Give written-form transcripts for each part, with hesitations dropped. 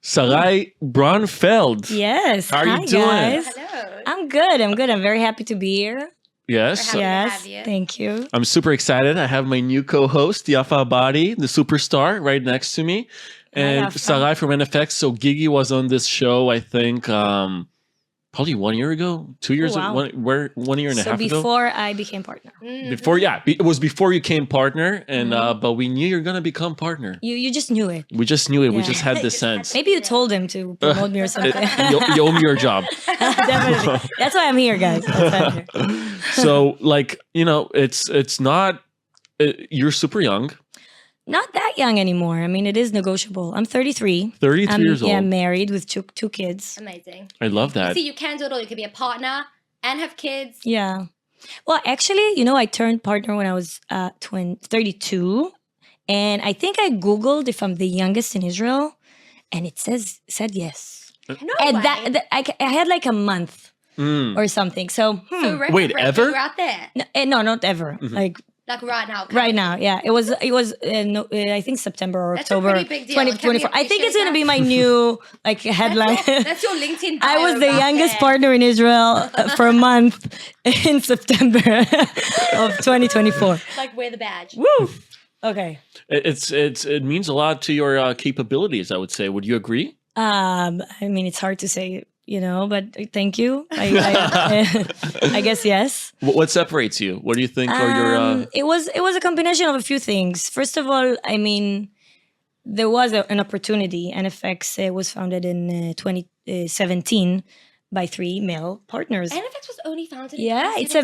Sarai Bronfeld. Yes. How are you Hi, doing? guys. Hello. I'm good. I'm very happy to be here. Yes. We're happy to Yes. have you. Thank you. I'm super excited. I have my new co-host, Yafa Abadi, the superstar, right next to me. And Yafa. Sarai from NFX. So Gigi was on this show, I think, probably 1 year ago, 2 years wow. ago, 1 year and a So half ago. before I became partner. Before, yeah, it was before you came partner, and but we knew you're gonna become partner. You just knew it. We just knew it. We Yeah. just had the sense. Maybe you told him to promote me or something. You owe me your job. Definitely. That's why I'm here, guys. That's why I'm here. So, like, it's not. You're super young, Not that young anymore. I mean, it is negotiable. I'm 33. 33 years old. Yeah, married with two kids. Amazing. I love that. See, you can do it all. You could be a partner and have kids. Yeah. Well, actually, I turned partner when I was 32. And I think I Googled if I'm the youngest in Israel. And it said yes. No And way. I had like a month or something. So, So Wait, ever? You're out there. no, not ever. Like right now. Right now, yeah. It was I think September or That's a October pretty big deal. 2024. Can we I think it's appreciate going to be that? my new headline. That's your LinkedIn bio I was the right youngest there. partner in Israel for a month in September of 2024. Like, wear the badge. Woo! Okay. It means a lot to your capabilities. I would say. Would you agree? I mean, it's hard to say, but thank you. I guess yes. What separates you? What do you think are your? It was a combination of a few things. First of all, I mean, there was an opportunity. NFX was founded in 2017 by 3 male partners. NFX was only founded. Yeah, in it's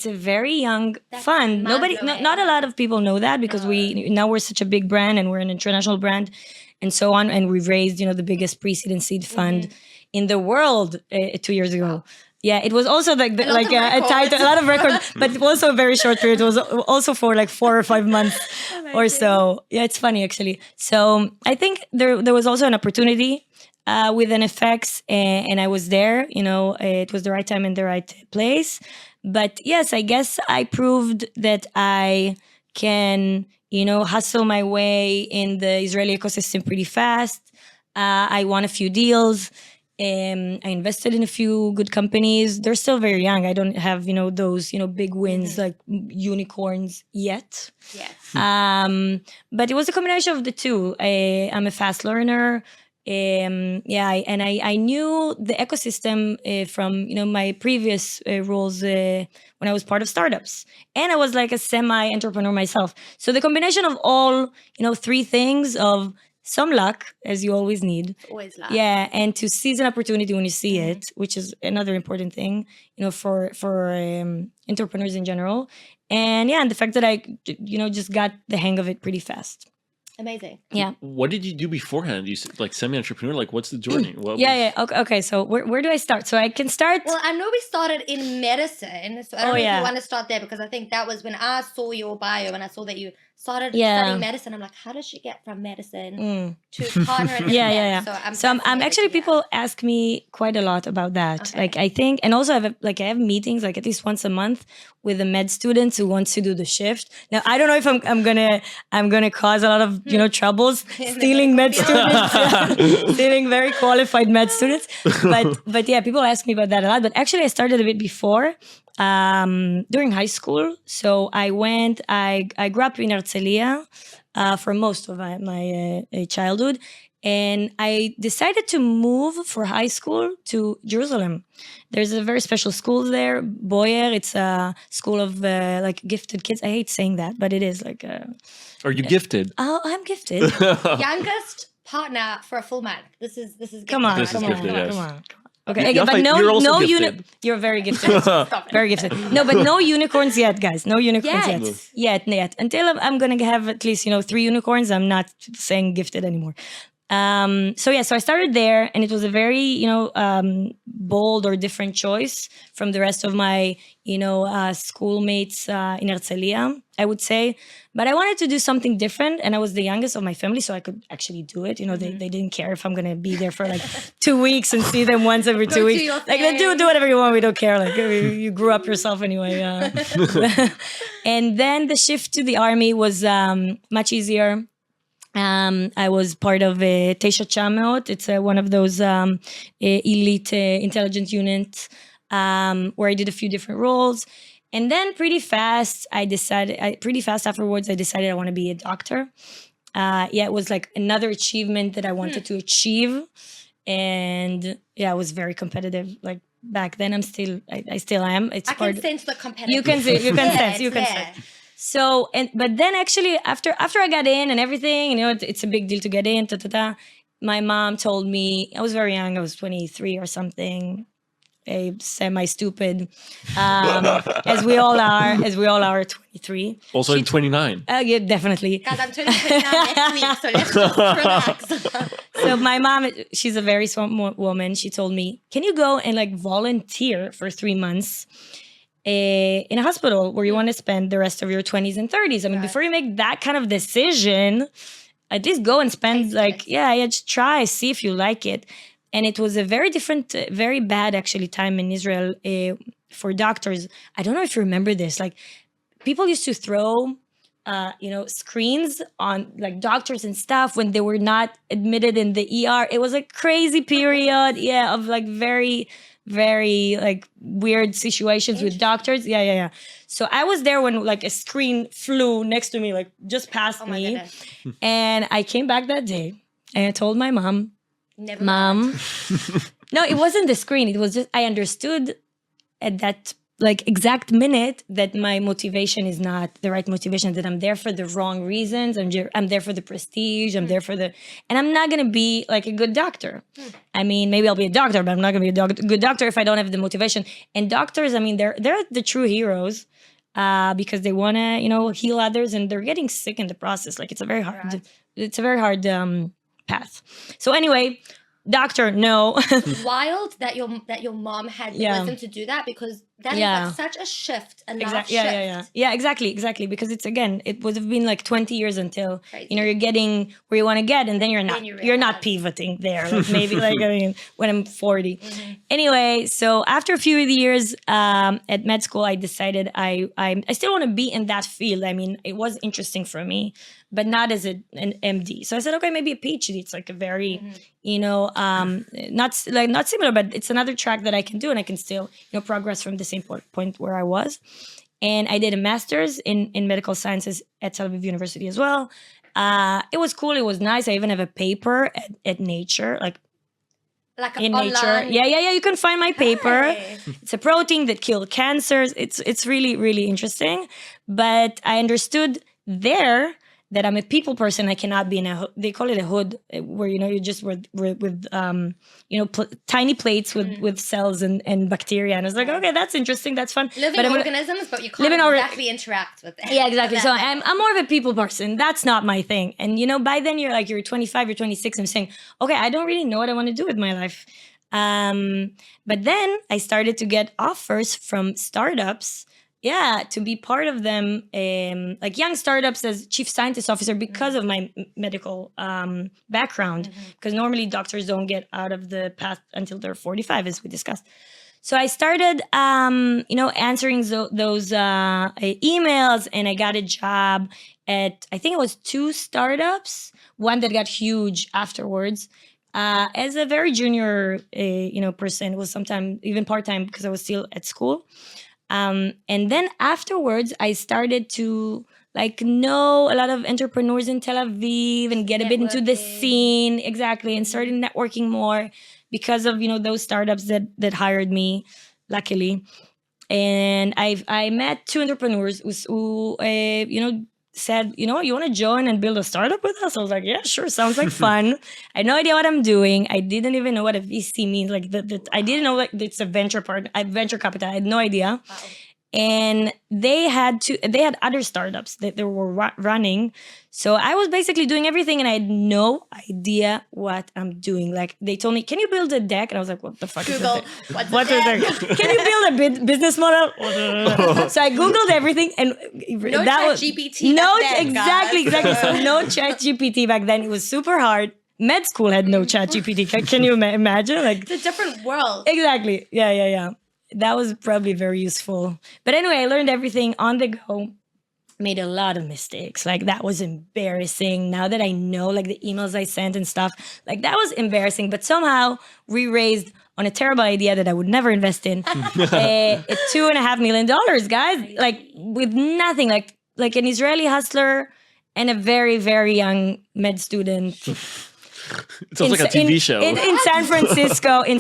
a very young That's fund. mind-blowing. Not a lot of people know that because we're such a big brand and we're an international brand and so on. And we've raised, the biggest pre-seed and seed fund in the world 2 years ago. Wow. Yeah, it was also like a lot of records, but also a very short period. It was also for like 4 or 5 months or so. Yeah, it's funny actually. So I think there was also an opportunity with NFX, and I was there. It was the right time and the right place. But yes, I guess I proved that I can, hustle my way in the Israeli ecosystem pretty fast. I won a few deals. I invested in a few good companies. They're still very young. I don't have, those, big wins like unicorns yet. Yes. But it was a combination of the two. I'm a fast learner. I knew the ecosystem from my previous roles when I was part of startups, and I was like a semi-entrepreneur myself. So the combination of all 3 things of some luck, as you always need, Always luck. yeah, and to seize an opportunity when you see it, which is another important thing, for entrepreneurs in general, and the fact that I just got the hang of it pretty fast. Amazing. Yeah. What did you do beforehand? You said, like semi-entrepreneur. Like, what's the journey? Yeah. Okay. So where do I start? So I can start. Well, I know we started in medicine, so I don't know if you want to start there because I think that was when I saw your bio and I saw that you started studying medicine. I'm like, how does she get from medicine to partner at Yeah. So I'm actually, people ask me quite a lot about that. Okay. Like, I think, and also I have meetings like at least once a month with the med students who wants to do the shift. Now, I don't know if I'm gonna cause a lot of troubles stealing med students, stealing very qualified med students. But yeah, people ask me about that a lot. But actually, I started a bit before. During high school. So I grew up in Herzliya for most of my childhood. And I decided to move for high school to Jerusalem. There's a very special school there, Boyer. It's a school of like gifted kids. I hate saying that, but it is like Are you gifted? Oh, I'm gifted. youngest partner for a full month. This is Come on. This is gifted, yes. Come on. Okay, Yafa, but you're also no gifted. You're very gifted. Very gifted. No, but no unicorns yet, guys. No unicorns yet. Yet. Until I'm gonna have at least 3 unicorns, I'm not saying gifted anymore. So I started there, and it was a very bold or different choice from the rest of my schoolmates in Herzliya, I would say. But I wanted to do something different, and I was the youngest of my family, so I could actually do it. They didn't care if I'm gonna be there for like 2 weeks and see them once every 2 weeks. Like, do whatever you want. We don't care. Like, you grew up yourself anyway. And then the shift to the army was much easier. I was part of Teisha Chameot. It's one of those elite intelligence units where I did a few different roles. And then pretty fast afterwards, I decided I want to be a doctor. It was like another achievement that I wanted to achieve. And yeah, I was very competitive. Like back then, I still am. I can sense the competitive. You can sense. So, but then actually after I got in and everything, it's a big deal to get in. My mom told me, I was very young. I was 23 or something. Semi-stupid, as we all are at 23. Also in 29. Yeah, definitely. Guys, I'm turning 29 next week, so let's just relax. So my mom, she's a very smart woman. She told me, can you go and like volunteer for 3 months in a hospital where you want to spend the rest of your 20s and 30s? I mean, before you make that kind of decision, at least go and spend just try, see if you like it. And it was a very different, very bad actually time in Israel for doctors. I don't know if you remember this. Like people used to throw, screens on like doctors and stuff when they were not admitted in the ER. It was a crazy period, of like very, very like weird situations with doctors. Yeah. So I was there when like a screen flew next to me, like just past me. And I came back that day and I told my mom, Never Mom. No, it wasn't the screen. It was just, I understood at that like exact minute that my motivation is not the right motivation, that I'm there for the wrong reasons. I'm there for the prestige. I'm there for and I'm not going to be like a good doctor. I mean, maybe I'll be a doctor, but I'm not going to be a good doctor if I don't have the motivation. And doctors, I mean, they're the true heroes because they want to, heal others, and they're getting sick in the process. Like it's a very hard path. So anyway, doctor, no. Wild that your mom had the wisdom to do that, because that is like such a shift, a shift. Yeah, exactly. Because it would have been like 20 years until you're getting where you want to get, and then you're not pivoting there. Like maybe when I'm 40. Anyway, so after a few years at med school, I decided I still want to be in that field. I mean, it was interesting for me, but not as an MD. So I said, okay, maybe a PhD. It's like a very, not similar, but it's another track that I can do, and I can still, progress from the same point where I was. And I did a master's in medical sciences at Tel Aviv University as well. It was cool. It was nice. I even have a paper at Nature, like in online. Nature. Yeah. You can find my paper. It's a protein that kills cancers. It's really, really interesting. But I understood there that I'm a people person. I cannot be they call it a hood, where, you're just with tiny plates with cells and bacteria. And I was like, okay, that's interesting. That's fun. Living organisms, but you can't exactly interact with them. Yeah, exactly. So I'm more of a people person. That's not my thing. And, by then you're 25, you're 26. I'm saying, okay, I don't really know what I want to do with my life. But then I started to get offers from startups, to be part of them, like young startups as chief scientist officer, because of my medical background. Because normally doctors don't get out of the path until they're 45, as we discussed. So I started, answering those emails, and I got a job at, I think it was 2 startups, one that got huge afterwards. As a very junior, person. It was sometimes even part-time because I was still at school. And then afterwards, I started to know a lot of entrepreneurs in Tel Aviv and get a bit into the scene. Exactly. And started networking more because of, those startups that hired me, luckily. And I met 2 entrepreneurs who said, you want to join and build a startup with us? I was like, yeah, sure. Sounds like fun. I had no idea what I'm doing. I didn't even know what a VC means. Like I didn't know it's a venture venture capital. I had no idea. Wow. And they had other startups that they were running. So I was basically doing everything, and I had no idea what I'm doing. Like they told me, can you build a deck? And I was like, what the fuck Google, is that? What's a deck? Can you build a business model? So I Googled everything, and no ChatGPT back then, exactly. So no ChatGPT back then. It was super hard. Med school had no ChatGPT. Can you imagine? It's a different world. Exactly. Yeah. That was probably very useful. But anyway, I learned everything on the go. made a lot of mistakes. Like that was embarrassing. Now that I know, like the emails I sent and stuff, like that was embarrassing. But somehow we raised on a terrible idea that I would never invest in $2.5 million, guys. Like with nothing, like an Israeli hustler and a very, very young med student. It sounds like a TV show. In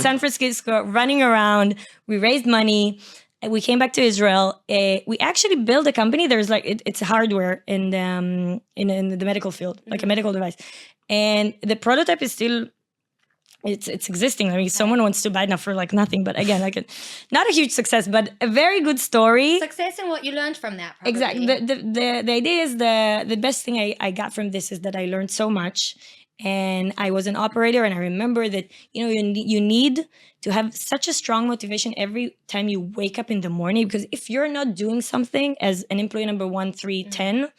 San Francisco, running around. We raised money. We came back to Israel. We actually built a company. There's like it's hardware in the medical field, like a medical device, and the prototype is still it's existing. I mean, someone wants to buy it now for like nothing. But again, like not a huge success, but a very good story. Success and what you learned from that. Probably. Exactly. The idea is the best thing I got from this is that I learned so much. And I was an operator, and I remember that, you need to have such a strong motivation every time you wake up in the morning, because if you're not doing something as an employee number 1, 3, 10,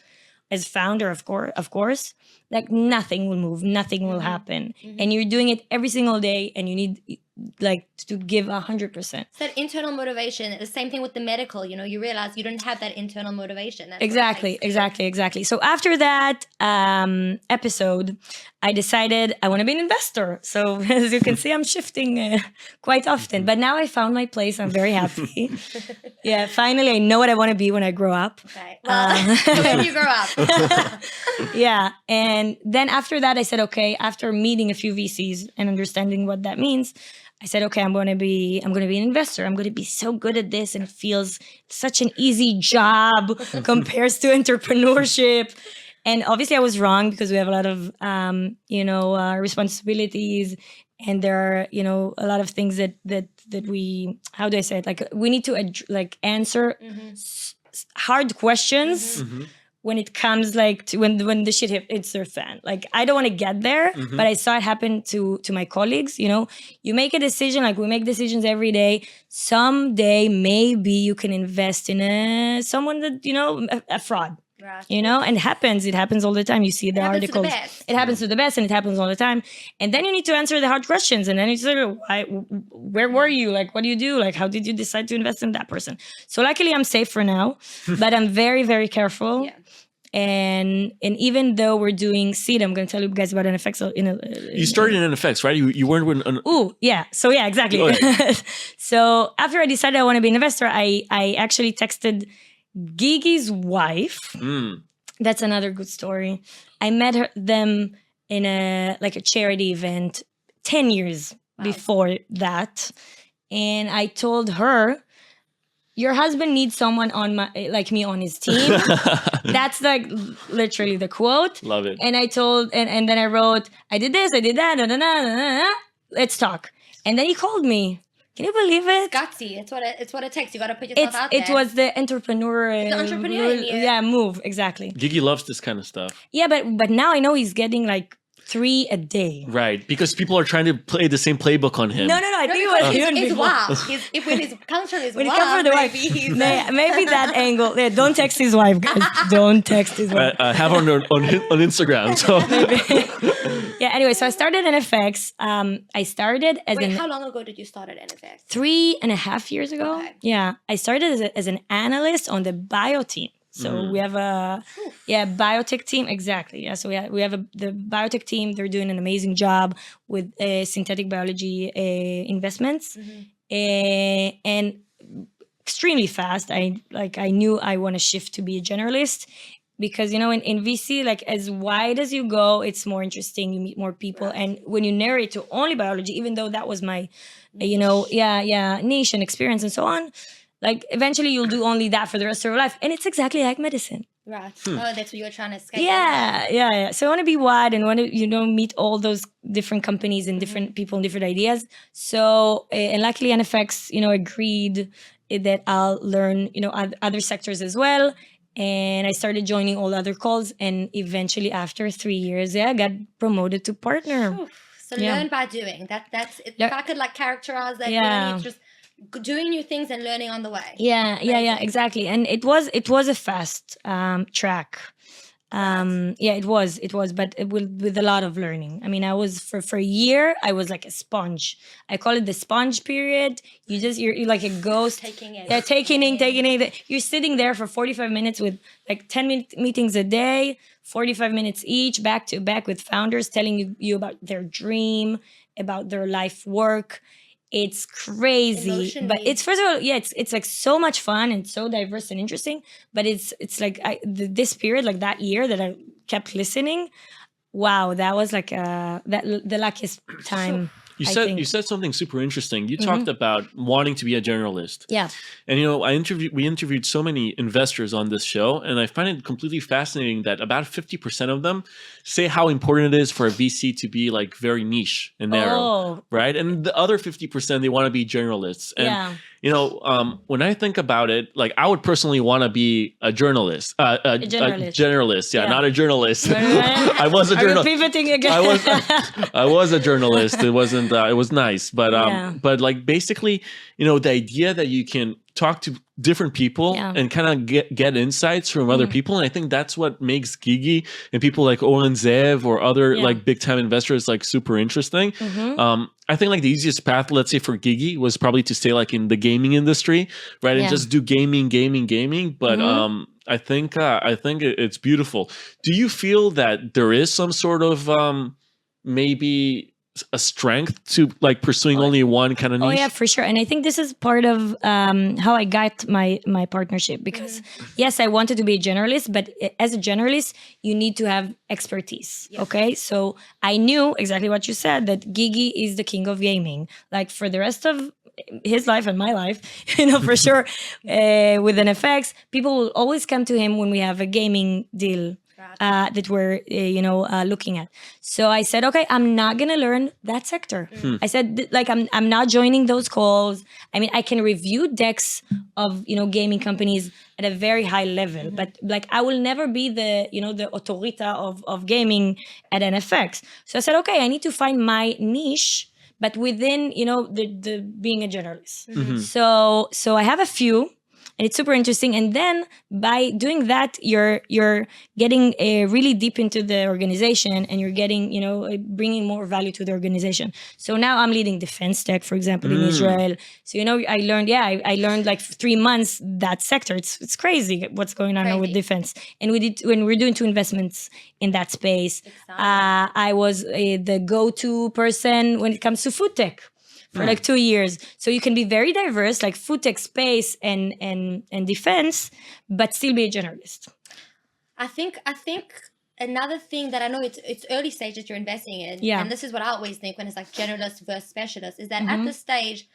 as founder, of course, like nothing will move, nothing will happen. And you're doing it every single day, and you need like to give 100%. So that internal motivation, the same thing with the medical, you realize you don't have that internal motivation. That's Exactly. So after that episode, I decided I want to be an investor. So as you can see, I'm shifting quite often, but now I found my place. I'm very happy. Yeah, finally, I know what I want to be when I grow up. Okay. Well, when you grow up. Yeah. And then after that, I said, okay, after meeting a few VCs and understanding what that means, I said, okay, I'm going to be an investor. I'm going to be so good at this, and it feels such an easy job compared to entrepreneurship. And obviously, I was wrong, because we have a lot of responsibilities, and there are a lot of things that we, how do I say it? Like we need to answer hard questions. When it comes like to when the shit hits their fan. Like I don't want to get there, but I saw it happen to my colleagues. You make a decision, like we make decisions every day. Someday maybe you can invest in someone that a fraud. Right. And it happens all the time. You see the articles. It happens to the best, and it happens all the time. And then you need to answer the hard questions, and then you say, where were you? Like, what do you do? Like, how did you decide to invest in that person? So luckily I'm safe for now, but I'm very, very careful. Yeah. And even though we're doing seed, I'm going to tell you guys about NFX. You started in NFX, right? You weren't when. Ooh, yeah. So yeah, exactly. Oh, so after I decided I want to be an investor, I actually texted Gigi's wife. That's another good story. I met them in a charity event 10 years before that, and I told her, your husband needs someone like me on his team. That's like literally the quote. Love it. And I told, and then I wrote, I did this, I did that, let's talk. And then he called me. Can you believe it? It's gutsy. It's what it takes. You got to put yourself out there. It was the entrepreneur. Move. Exactly. Gigi loves this kind of stuff. Yeah, but now I know he's getting like 3 a day. Right, because people are trying to play the same playbook on him. No, I think it was him. It's wild. When it comes from his wife, maybe that angle. Yeah, don't text his wife, guys. Don't text his wife. Have her on Instagram. So. Yeah. Anyway, so I started NFX. I started as how long ago did you start at NFX? 3.5 years ago. Okay. Yeah, I started as an analyst on the bio team. So we have a biotech team. Exactly. Yeah. So we have the biotech team. They're doing an amazing job with synthetic biology investments, and extremely fast. I knew I want to shift to be a generalist, because in VC, like as wide as you go, it's more interesting. You meet more people, right. And when you narrow it to only biology, even though that was my niche and experience and so on. Like eventually you'll do only that for the rest of your life. And it's exactly like medicine. Right. Oh, that's what you were trying to escape. Yeah. So I want to be wide and want to, meet all those different companies and different people and different ideas. So, and luckily NFX, agreed that I'll learn, other sectors as well. And I started joining all other calls. And eventually after 3 years, I got promoted to partner. So learn by doing. That's if I could characterize that, it's just doing new things and learning on the way. Yeah, exactly. And it was a fast track. Yeah, it was, but with a lot of learning. I mean, I was for a year, I was like a sponge. I call it the sponge period. You're like a ghost. Taking it. Yeah, taking it. You're sitting there for 45 minutes with like 10-minute meetings a day, 45 minutes each, back to back with founders telling you about their dream, about their life work. It's crazy, but it's first of all, yeah, it's like so much fun and so diverse and interesting. But it's like this period, like that year that I kept listening. Wow, that was like the luckiest time. You said something super interesting. You talked about wanting to be a generalist. Yeah. And we interviewed so many investors on this show, and I find it completely fascinating that about 50% of them say how important it is for a VC to be like very niche and narrow, right? And the other 50% they want to be generalists. And when I think about it, like I would personally want to be a journalist, a generalist, not a journalist. I was a journalist. Are you pivoting again? I was a journalist. It wasn't. It was nice, but like basically, the idea that you can talk to different people and kind of get insights from other people, and I think that's what makes Gigi and people like Oren Zev or other like big time investors like super interesting. I think like the easiest path, let's say for Gigi, was probably to stay like in the gaming industry, right, and just do gaming. But I think it's beautiful. Do you feel that there is some sort of maybe a strength to like pursuing only one kind of niche? Oh yeah, for sure. And I think this is part of how I got my partnership, because yes, I wanted to be a generalist, but as a generalist, you need to have expertise. Yes. Okay, so I knew exactly what you said, that Gigi is the king of gaming. Like for the rest of his life and my life, for sure, with NFX, people will always come to him when we have a gaming deal that we're looking at. So I said, okay, I'm not gonna learn that sector. I said, like, I'm not joining those calls. I mean, I can review decks of gaming companies at a very high level, but like I will never be the the autorita of gaming at NFX. So I said, okay, I need to find my niche, but within the being a journalist. So I have a few. And it's super interesting. And then by doing that, you're getting really deep into the organization, and you're getting, bringing more value to the organization. So now I'm leading defense tech, for example, in Israel. So, I learned like 3 months that sector. It's crazy what's going on now with defense. And when we're doing 2 investments in that space, I was the go-to person when it comes to food tech for like 2 years. So you can be very diverse, like food tech space and defense, but still be a generalist. I think another thing that I know it's early stage that you're investing in, and this is what I always think when it's like generalist versus specialist, is that at this stage,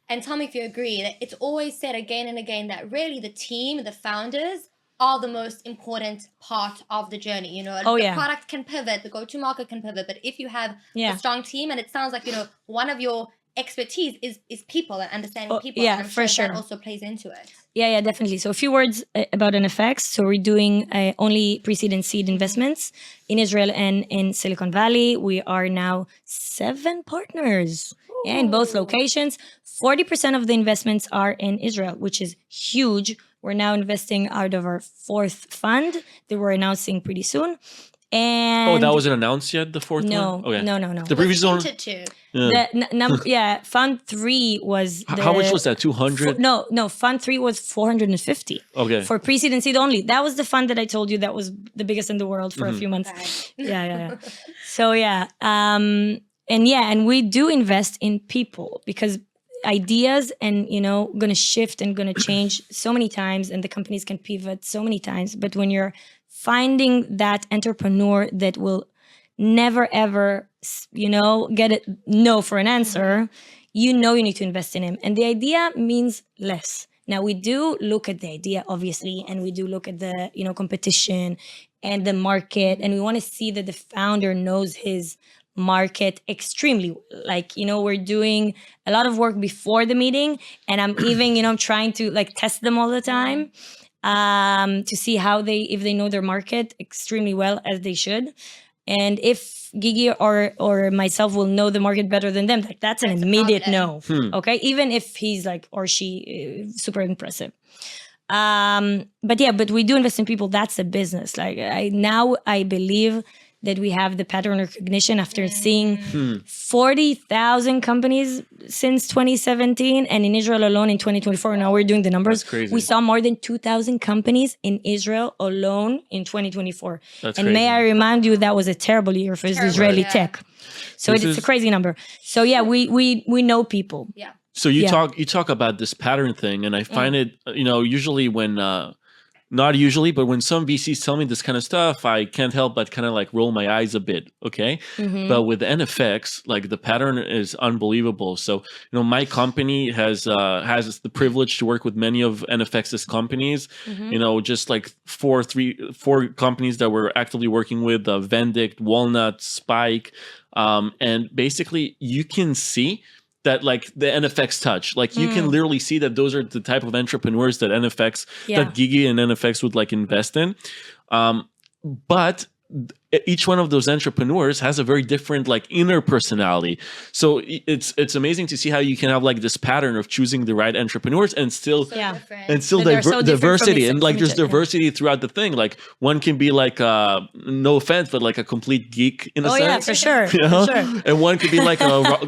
and tell me if you agree, that it's always said again and again that really the team, the founders, are the most important part of the journey. The product can pivot, the go-to market can pivot, but if you have a strong team, and it sounds like one of your expertise is people and understanding people. Yeah, and I'm for sure. That also plays into it. Yeah, definitely. So a few words about NFX. So we're doing only pre-seed and seed investments in Israel and in Silicon Valley. We are now 7 partners in both locations. 40% of the investments are in Israel, which is huge. We're now investing out of our 4th fund that we're announcing pretty soon. And that wasn't announced yet, the 4th one? Okay. No. The previous one? Fund 3 was... How much was that, 200? No, Fund 3 was 450. Okay. For pre-seed and seed only. That was the fund that I told you that was the biggest in the world for a few months. Right. Yeah. So and we do invest in people, because ideas and going to shift and going to change so many times, and the companies can pivot so many times. But when you're finding that entrepreneur that will never ever get it no for an answer, you need to invest in him, and the idea means less. Now we do look at the idea, obviously, and we do look at the competition and the market, and we want to see that the founder knows his market extremely well. Like we're doing a lot of work before the meeting, and I'm even trying to like test them all the time to see if they know their market extremely well, as they should. And if Gigi or myself will know the market better than them, like that's an immediate no. Okay, even if he's like or she super impressive. But we do invest in people. That's a business. Like I believe that we have the pattern recognition after seeing 40,000 companies since 2017, and in Israel alone in 2024. Now we're doing the numbers. That's crazy. We saw more than 2,000 companies in Israel alone in 2024. That's and crazy. May I remind you, that was a terrible year for Israeli tech. So it's a crazy number. So yeah, we know people. Yeah. So you talk about this pattern thing, and I find it, usually when not usually, but when some VCs tell me this kind of stuff, I can't help but kind of like roll my eyes a bit. Okay. But with NFX, like the pattern is unbelievable. So, my company has the privilege to work with many of NFX's companies, just like four companies that we're actively working with, Vendict, Walnut, Spike. And basically you can see that like the NFX touch, like you can literally see that those are the type of entrepreneurs that that Gigi and NFX would like invest in. But each one of those entrepreneurs has a very different like inner personality. So it's amazing to see how you can have like this pattern of choosing the right entrepreneurs and still diversity, and like there's diversity throughout the thing. Like one can be like no offense, but like a complete geek in a sense. Yeah, for sure. For sure. And one could be like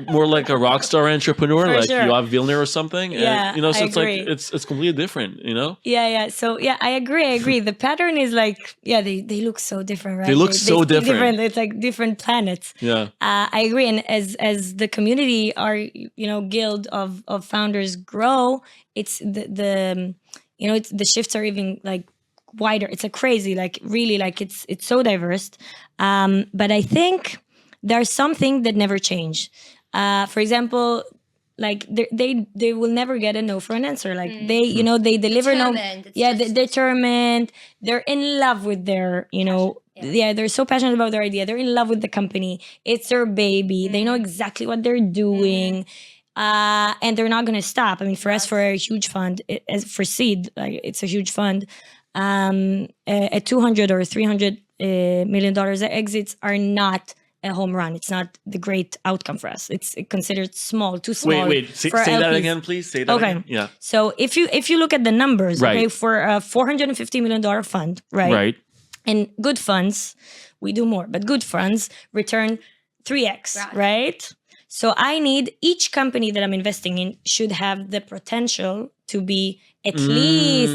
more like a rock star entrepreneur, like Yoav Vilner or something. Yeah, and, so it's like it's completely different. Yeah. So I agree. The pattern is like they look so different, right? They look so different. It's like different planets. Yeah, I agree. And as the community, our guild of founders grow, it's it's the shifts are even like wider. It's a crazy, like really, like it's so diverse. But I think there's something that never change. For example, like they will never get a no for an answer. Like they deliver they're determined. They're in love with their they're so passionate about their idea. They're in love with the company. It's their baby. They know exactly what they're doing. And they're not going to stop. I mean, for us, for a huge fund, for seed, like it's a huge fund. At $200 or $300 million exits are not a home run. It's not the great outcome for us. It's considered too small. Wait. Say that again, please. Say that again. Yeah. So if you look at the numbers, right. Okay, for a $450 million fund, right? Right. And good funds, we do more, but good funds return 3x, right? So I need each company that I'm investing in should have the potential to be at least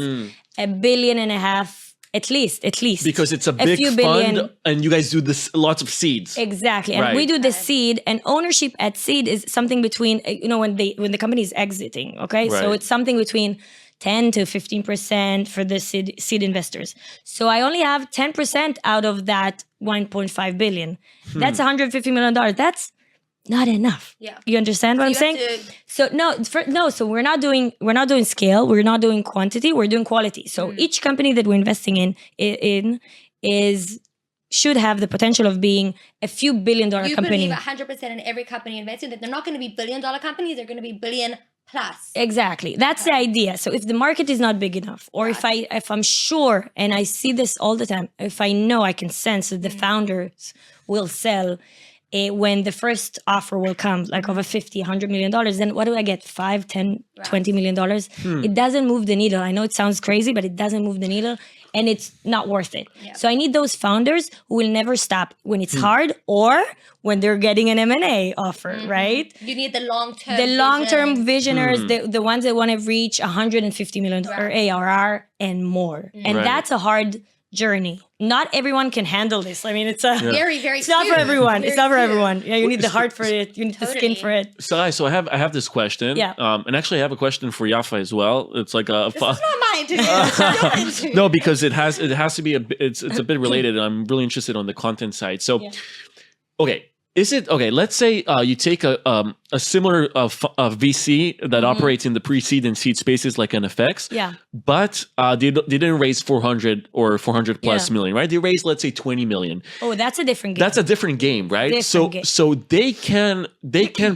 $1.5 billion, at least. Because it's a big fund and you guys do this lots of seeds. Exactly. And we do the seed, and ownership at seed is something between, when the company is exiting, okay? Right. So it's something between 10 to 15% for the seed investors. So I only have 10% out of that 1.5 billion. That's $150 million. That's not enough. Yeah. You understand what I'm saying? So so we're not doing scale, we're not doing quantity, we're doing quality. So each company that we're investing in should have the potential of being a few $1 billion company. You believe 100% in every company investing that they're not going to be $1 billion companies, they're going to be billion plus. Exactly. That's the idea. So if the market is not big enough, or if I'm sure, and I see this all the time, if I know, I can sense that the founders will sell when the first offer will come, like of a $50, $100 million, then what do I get? 5, 10, $20 million? It doesn't move the needle. I know it sounds crazy, but it doesn't move the needle, and it's not worth it. Yeah. So I need those founders who will never stop when it's hard or when they're getting an M&A offer, right? You need the long-term The long-term visionaries, the ones that want to reach $150 million ARR and more. And that's a hard journey. Not everyone can handle this. I mean, it's very, very. It's not for everyone. It's not for everyone. Yeah, you need the heart for it. You need the skin for it. So I have this question. Yeah. And actually, I have a question for Yafa as well. It's like a. This is not mine to do. No, because it has to be it's a bit related. And I'm really interested on the content side. So, okay. Is it okay? Let's say you take a similar VC that operates in the pre-seed and seed spaces like NFX, but they didn't raise 400 or 400 plus million, right? They raised, let's say, 20 million. Oh, that's a different game. That's a different game, right? So they can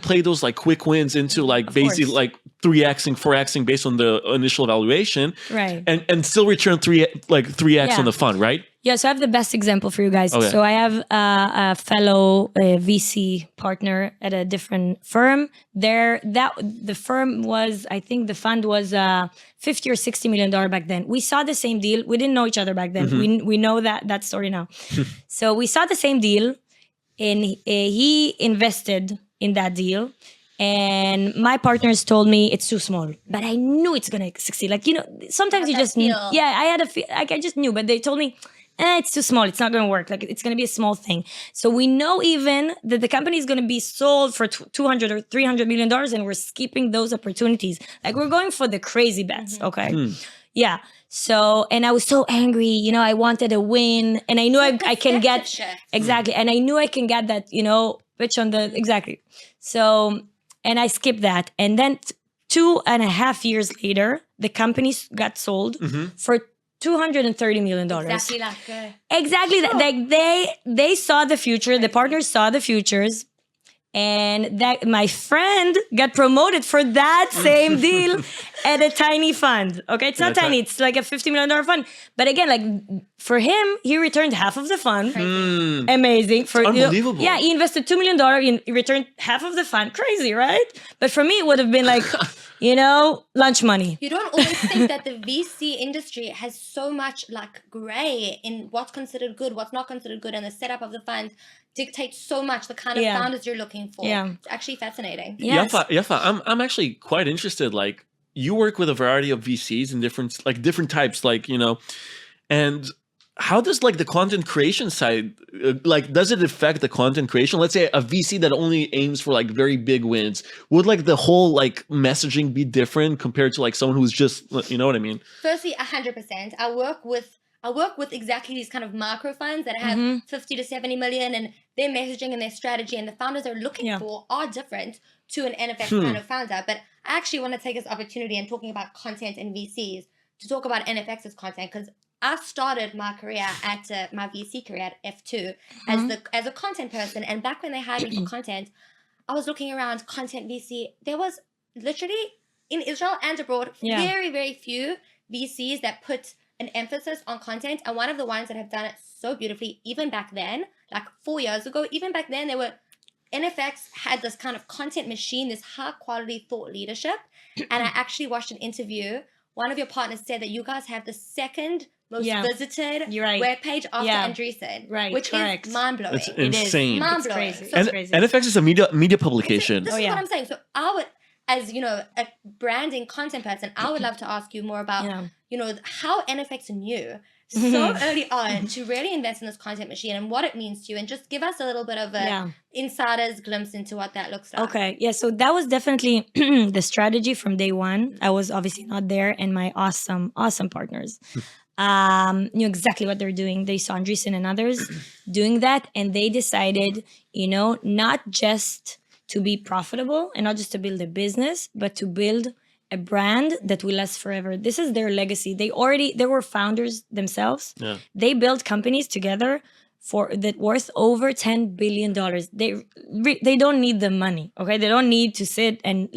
play those like quick wins into like basically like 3xing, 4xing based on the initial valuation, right? And still return 3x on the fund, right? Yeah, so I have the best example for you guys. Okay. So I have a fellow VC partner at a different firm. The firm was, I think the fund was $50 or $60 million back then. We saw the same deal. We didn't know each other back then. We know that story now. So we saw the same deal, and he invested in that deal. And my partners told me it's too small, but I knew it's gonna succeed. Like, sometimes you just knew. Yeah, I had I just knew, but they told me, it's too small. It's not gonna work. Like, it's gonna be a small thing. So we know even that the company is gonna be sold for $200 or $300 million, and we're skipping those opportunities. Like, we're going for the crazy bets. Okay, yeah. So, and I was so angry. I wanted a win, and I knew I can get exactly, and I knew I can get that. Pitch on the exactly. So. And I skipped that. And then 2.5 years later, the company got sold for $230 million. Exactly exactly. Like they saw the future. The partners saw the futures. And that my friend got promoted for that same deal at a tiny fund. Okay, it's not tiny. It's like a $50 million fund. But again, like for him, he returned half of the fund. Amazing. It's unbelievable. Yeah, he invested $2 million. He returned half of the fund. Crazy, right? But for me, it would have been like, lunch money. You don't always think that the VC industry has so much like gray in what's considered good, what's not considered good, and the setup of the fund dictates so much the kind of founders you're looking for. Yeah. It's actually fascinating. Yes. Yafa, I'm actually quite interested. Like, you work with a variety of VCs in different types, and how does the content creation side, does it affect the content creation? Let's say a VC that only aims for very big wins. Would the whole messaging be different compared to someone who's just, you know what I mean? Firstly, 100%. I work with exactly these kind of micro funds that have 50 to 70 million, and their messaging and their strategy and the founders they're looking for are different to an NFX kind of founder. But I actually want to take this opportunity and talking about content and VCs to talk about NFX's content, because I started my career at my VC career at F2 as a content person, and back when they hired me for content, I was looking around content VC. There was literally in Israel and abroad very, very few VCs that put an emphasis on content, and one of the ones that have done it so beautifully, even back then, 4 years ago, even back then, NFX had this kind of content machine, this high quality thought leadership. And I actually watched an interview. One of your partners said that you guys have the second most visited webpage after Andreessen, which is mind-blowing. It's insane. It is mind-blowing. It's crazy. So crazy. NFX is a media publication. This is what I'm saying. So I would, as a branding content person, I would love to ask you more about, how NFX knew so early on to really invest in this content machine and what it means to you, and just give us a little bit of a insider's glimpse into what that looks like. Okay. Yeah. So that was definitely the strategy from day one. I was obviously not there, and my awesome partners knew exactly what they're doing. They saw Andreessen and others doing that, and they decided, not just to be profitable and not just to build a business, but to build a brand that will last forever. This is their legacy. They were founders themselves. Yeah. They built companies together that worth over $10 billion. They don't need the money, okay? They don't need to sit and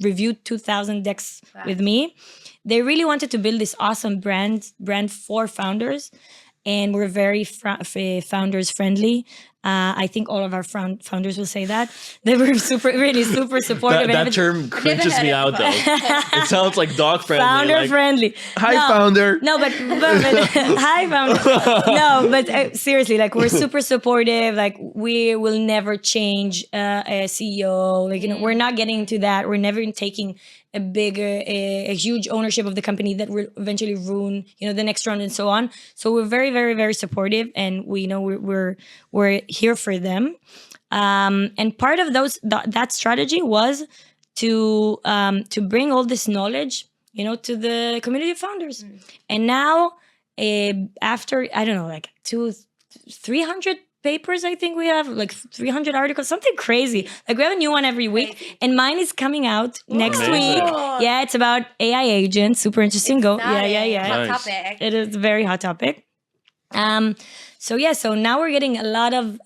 review 2,000 decks with me. They really wanted to build this awesome brand for founders, and we're very founders friendly. I think all of our founders will say that. They were really super supportive. That term cringes me out, though. It sounds like dog friendly. Founder friendly. Hi, founder. No, but hi, founder. No, but seriously, we're super supportive. We will never change a CEO. We're not getting into that. We're never taking a huge ownership of the company that will eventually ruin, the next round and so on. So we're very, very, very supportive, and we're here for them. And part of that strategy was to bring all this knowledge, to the community of founders. And now, after, I don't know, 300 papers, I think we have 300 articles, something crazy. We have a new one every week, and mine is coming out next week. Yeah, it's about AI agents. Super interesting. Yeah. Hot topic. It is a very hot topic. So now we're getting a lot of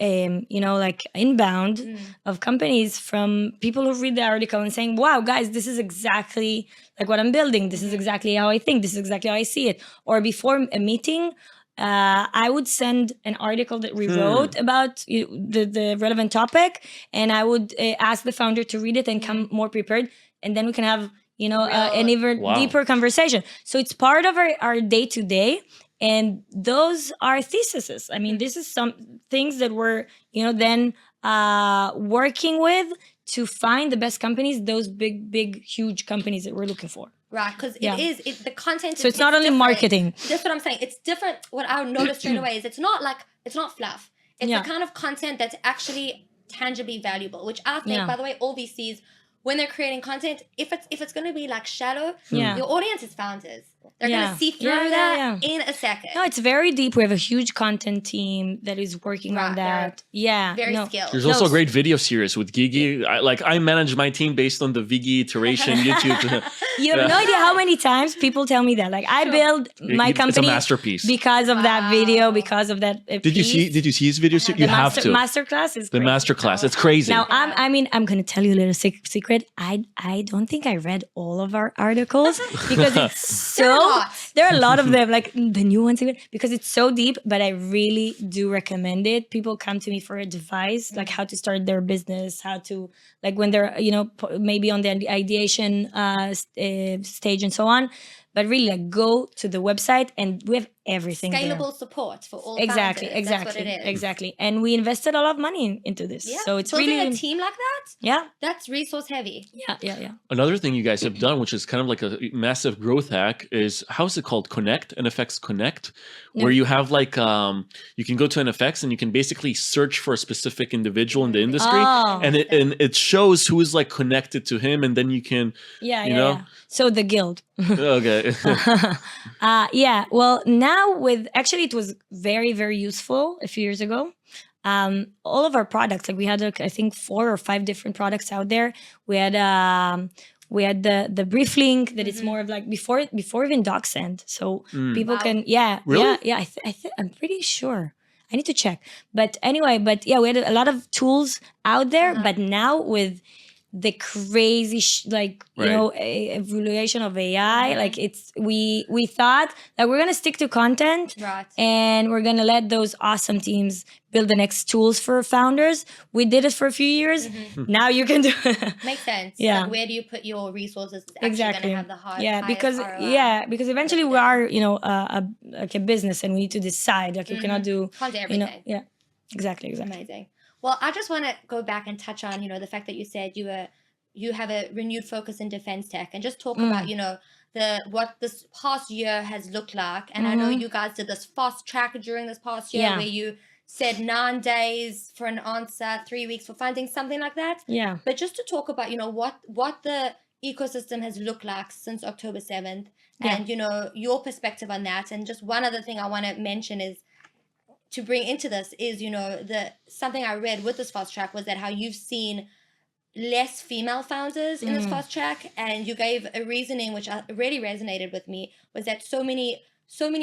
like inbound of companies from people who read the article and saying, wow, guys, this is exactly like what I'm building. This is exactly how I think. This is exactly how I see it. Or before a meeting, I would send an article that we wrote about the relevant topic, and I would ask the founder to read it and come more prepared, and then we can have an even deeper conversation. So it's part of our day-to-day. And those are theses. I mean, this is some things that we're, then working with to find the best companies, those big, huge companies that we're looking for. Right, because the content. So it's not only marketing. That's what I'm saying. It's different. What I noticed straight away is it's not fluff. It's the kind of content that's actually tangibly valuable, which I think, by the way, all VCs, when they're creating content, if it's going to be like shallow, your audience is founders. They're going to see through that in a second. No, it's very deep. We have a huge content team that is working on that. Very skilled. There's also a great video series with Gigi. I manage my team based on the Vigi iteration YouTube. You have no idea how many times people tell me that. Like, I build my company. It's a masterpiece. Because of that video, because of that Did you see his video? You have to. Masterclass is the masterclass. It's crazy. Now, I'm going to tell you a little secret. I don't think I read all of our articles because it's so... There are a lot of them, like the new ones, even because it's so deep. But I really do recommend it. People come to me for advice, like how to start their business, how to, like when they're, maybe on the ideation stage and so on. But really, like, go to the website and we have everything Scalable there. Support for all Exactly. founders. That's what it is. Exactly. And we invested a lot of money into this. Yeah. So it's Building really... a team like that? Yeah. That's resource heavy. Yeah. Another thing you guys have done, which is kind of like a massive growth hack, is, how's it called? Connect, NFX Connect, where you have like, you can go to NFX and you can basically search for a specific individual in the industry, and it shows who is like connected to him, and then you can, Yeah. So the guild. Okay. Well, now actually it was very, very useful a few years ago. All of our products, like we had, I think 4 or 5 different products out there. We had the brief link that is more of like before even DocSend. So people can, Really? I'm pretty sure. I need to check. But anyway, we had a lot of tools out there, but now with the crazy evaluation of AI, like we thought that we're gonna stick to content, right, and we're gonna let those awesome teams build the next tools for founders. We did it for a few years. Now you can do it. Makes sense. Yeah. Like, where do you put your resources? It's actually gonna have the highest because ROI. because eventually we are like a business, and we need to decide, like, you cannot do everything. Exactly. Amazing. Well, I just want to go back and touch on, the fact that you said you have a renewed focus in defense tech, and just talk about, what this past year has looked like. And I know you guys did this fast track during this past year where you said 9 days for an answer, 3 weeks for funding, something like that. Yeah. But just to talk about, what the ecosystem has looked like since October 7th and, your perspective on that. And just one other thing I want to mention is, to bring into this is, something I read with this fast track was that how you've seen less female founders in this fast track, and you gave a reasoning which really resonated with me, was that so many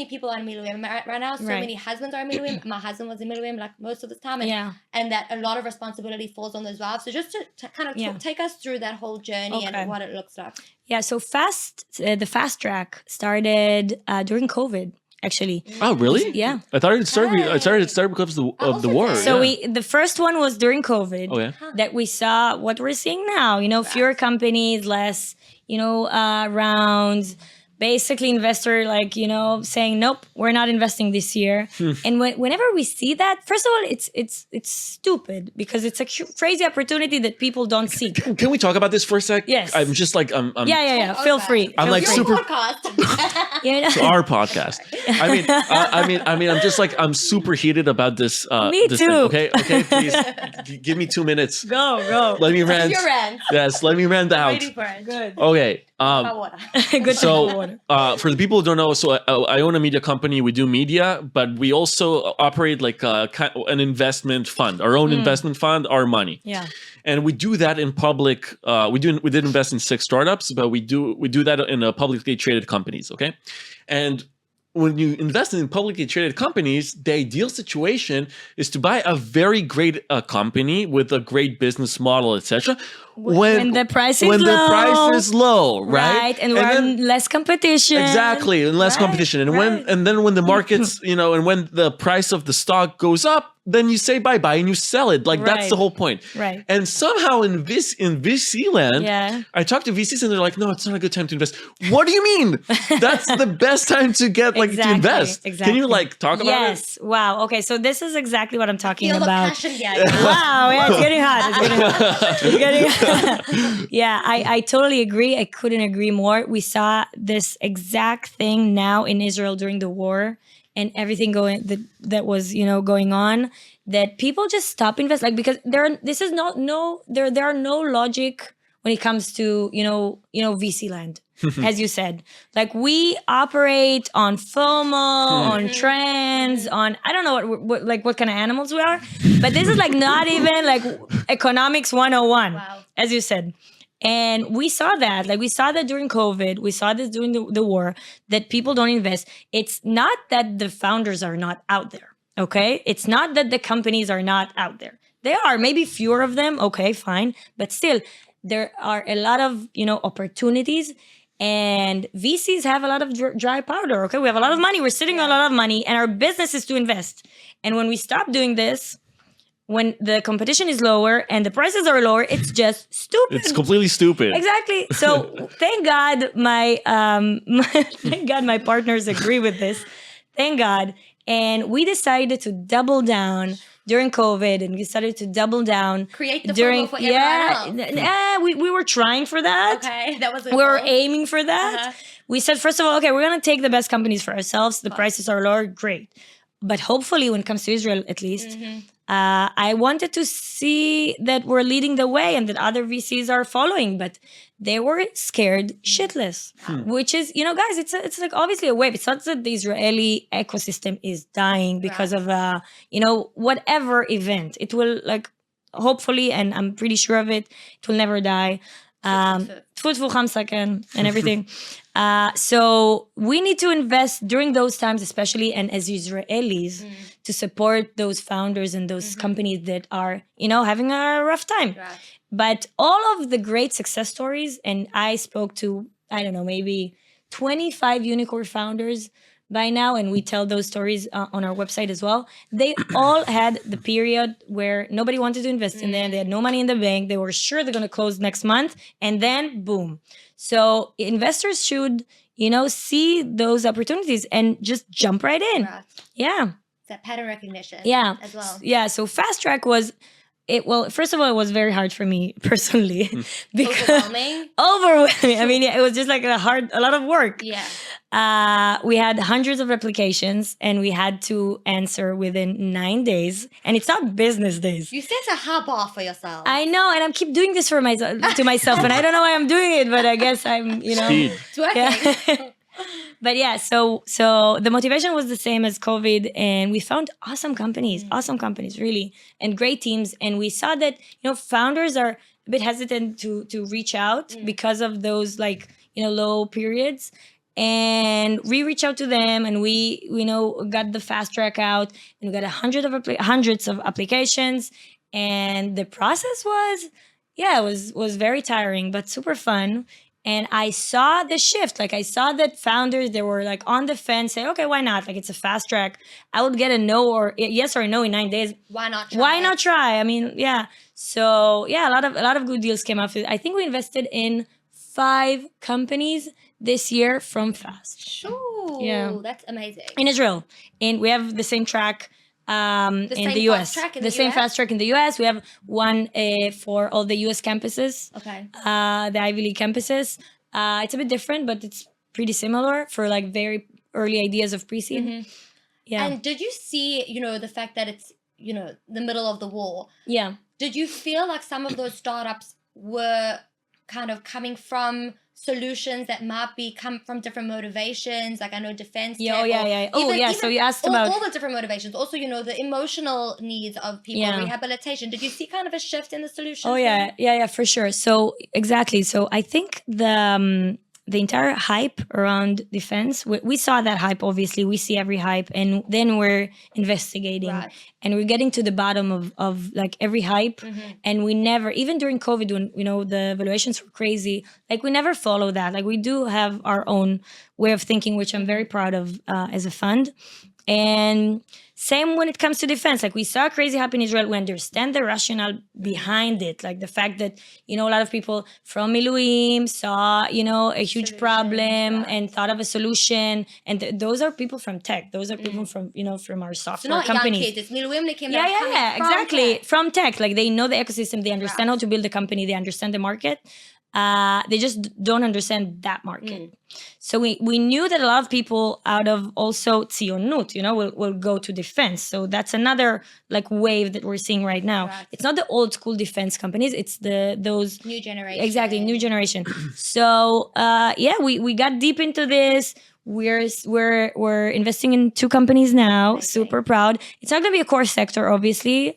people are in Miluim right now, so many husbands are in Miluim. My husband was in Miluim like most of the time, and that a lot of responsibility falls on those wives. So just to kind of take us through that whole journey and what it looks like. Yeah, so the fast track started during COVID. Actually. Oh, really? Yeah. I thought it started because of the war. So the first one was during COVID that we saw what we're seeing now, fewer companies, less, rounds, basically investor saying, nope, we're not investing this year. And whenever we see that, first of all, it's stupid because it's a crazy opportunity that people don't see. Can we talk about this for a sec? Yes. I'm just like, yeah. Feel free. I'm like super. Podcast. It's our podcast. I mean, I'm just like, I'm super heated about this. Me this too. Thing. Okay, please give me 2 minutes. Go. Let me rant. Your rant. Yes, let me rant out. Waiting for it. Good. Okay. Good. So, for the people who don't know, so I own a media company. We do media, but we also operate like an investment fund, our own investment fund, our money. Yeah. And we do that in public. We did invest in 6 startups, but we do that in publicly traded companies. Okay. And when you invest in publicly traded companies, the ideal situation is to buy a very great company with a great business model, etc. When the price is low, right? And when less competition. Exactly, and less competition. And then when the markets, and when the price of the stock goes up, then you say bye-bye and you sell it. Like that's the whole point. Right. And somehow in VC land, I talk to VCs and they're like, no, it's not a good time to invest. What do you mean? That's the best time to get to invest. Can you talk about it? Yes. Wow. Okay. So this is exactly what I'm talking about. Passion, Wow. Yeah, it's getting hot. It's getting hot. Yeah, I totally agree. I couldn't agree more. We saw this exact thing now in Israel during the war. And everything that was going on, that people just stop investing because there are no logic when it comes to VC land, as you said. Like we operate on FOMO, on trends, on I don't know what kind of animals we are, but this is not even economics 101, as you said. And we saw that, we saw that during COVID, we saw this during the war, that people don't invest. It's not that the founders are not out there, okay? It's not that the companies are not out there. They are, maybe fewer of them, okay, fine. But still, there are a lot of, opportunities, and VCs have a lot of dry powder, okay? We have a lot of money, we're sitting on a lot of money, and our business is to invest. And when we stop doing this, when the competition is lower and the prices are lower, it's just stupid. It's completely stupid. Exactly. So thank God my partners agree with this. Thank God. And we decided to double down during COVID, and we started to double down. Create the FOMO for everyone else. We were trying for that. Okay, that was we were aiming for that. We said, first of all, okay, we're going to take the best companies for ourselves. The prices are lower, great. But hopefully, when it comes to Israel, at least, I wanted to see that we're leading the way and that other VCs are following, but they were scared shitless, which is, guys, it's obviously a wave. It's not that the Israeli ecosystem is dying because of, whatever event. It will hopefully, and I'm pretty sure of it, it will never die. And everything. So we need to invest during those times, especially, and as Israelis, to support those founders and those companies that are, having a rough time. Right. But all of the great success stories, and I spoke to, I don't know, maybe 25 unicorn founders by now, and we tell those stories on our website as well. They all had the period where nobody wanted to invest in them. They had no money in the bank. They were sure they're going to close next month, and then boom. So investors should, see those opportunities and just jump right in. Right. Yeah. That pattern recognition. Yeah. As well. Yeah. So Fast Track was. First of all, it was very hard for me personally. Because overwhelming. I mean, it was just a lot of work. Yeah. We had hundreds of applications and we had to answer within 9 days. And it's not business days. You set a hard bar for yourself. I know, and I keep doing this to myself, and I don't know why I'm doing it, but I guess I'm, Speed. It's working. Yeah. But yeah, so the motivation was the same as COVID, and we found awesome companies, really, and great teams. And we saw that, founders are a bit hesitant to reach out because of those low periods. And we reached out to them, and we got the Fast Track out, and we got hundreds of applications. And the process was very tiring, but super fun. And I saw the shift. I saw that founders, they were on the fence, say, okay, why not? It's a fast track. I would get a no or yes or no in 9 days. Why not try? Why not try? I mean, yeah. So yeah, a lot of good deals came out. I think we invested in 5 companies this year from Fast. Sure. Yeah. That's amazing. In Israel. And we have the same track in the US. The same Fast Track in the US. We have one for all the US campuses. Okay. The Ivy League campuses. It's a bit different, but it's pretty similar for very early ideas of pre-seed. Mm-hmm. Yeah. And did you see, the fact that it's, the middle of the war? Yeah. Did you feel like some of those startups were kind of coming from solutions that might come from different motivations, I know defense. Yeah. So you asked about all the different motivations. Also, the emotional needs of people, rehabilitation. Did you see kind of a shift in the solutions? Oh yeah, for sure. So exactly. So I think the the entire hype around defense, we saw that hype, obviously. We see every hype, and then we're investigating. Right. And we're getting to the bottom of like every hype. And we never, even during COVID, when, you know, the valuations were crazy, like we never follow that. Like we do have our own way of thinking, which I'm very proud of as a fund. And same when it comes to defense. Like we saw a crazy hype in Israel. We understand the rationale behind it. Like the fact that, you know, a lot of people from Miluim saw, you know, a huge problem and thought of a solution. And those are people from tech. Those are people from, you know, from our software companies. Young kids. It's Miluimnikim. Yeah, exactly. From tech. Like they know the ecosystem. They understand how to build a company. They understand the market. They just don't understand that market. So we knew that a lot of people out of also tzionut, you know, will go to defense. So that's another like wave that we're seeing right now. Right. It's not the old school defense companies. It's those new generation. Exactly, new generation. So we got deep into this. We're investing in 2 companies now. Okay. Super proud. It's not going to be a core sector, obviously.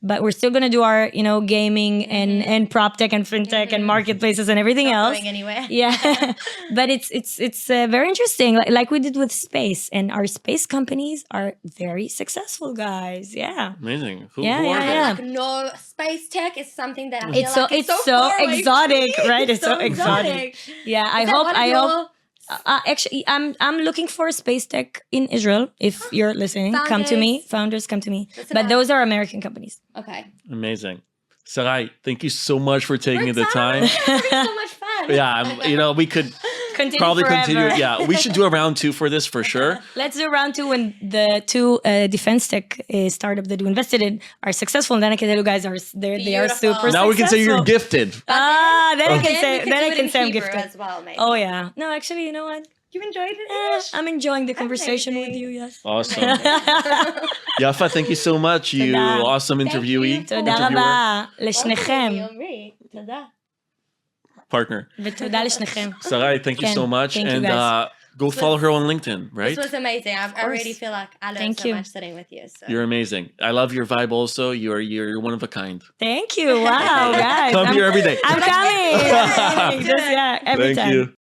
But we're still going to do our, you know, gaming and prop tech and fintech and marketplaces and everything else. Not going anywhere. Yeah. But it's very interesting. Like we did with space, and our space companies are very successful, guys. Yeah. Amazing. Who are they? Like, no, space tech is something that I feel it's so exotic, right? It's so exotic. Yeah. I hope. Actually, I'm looking for space tech in Israel. If you're listening, come to me. Founders, come to me. But those are American companies. Okay. Amazing. Sarai, thank you so much for taking the time. It's so much fun. Yeah, you know, we could continue. Yeah, we should do a round 2 for this for sure. Let's do round 2 when the 2 defense tech startup that we invested in are successful. And then I can tell you guys they are super successful. Now we can say you're gifted. Then I can say I'm gifted as well, maybe. Oh yeah. No, actually, you know what? You enjoyed it? I'm enjoying the conversation with you, yes. Awesome. Yafa, thank you so much. You awesome interviewee. תודה רבה לשניכם. Partner. ותודה לשניכם. Sarai, thank you so much. And go follow her on LinkedIn, right? This was amazing. I really feel like I learned so much sitting with you. So. You're amazing. I love your vibe also. You're one of a kind. Thank you. Wow, guys. Come here every day. I'm coming. Just, every time. Thank you.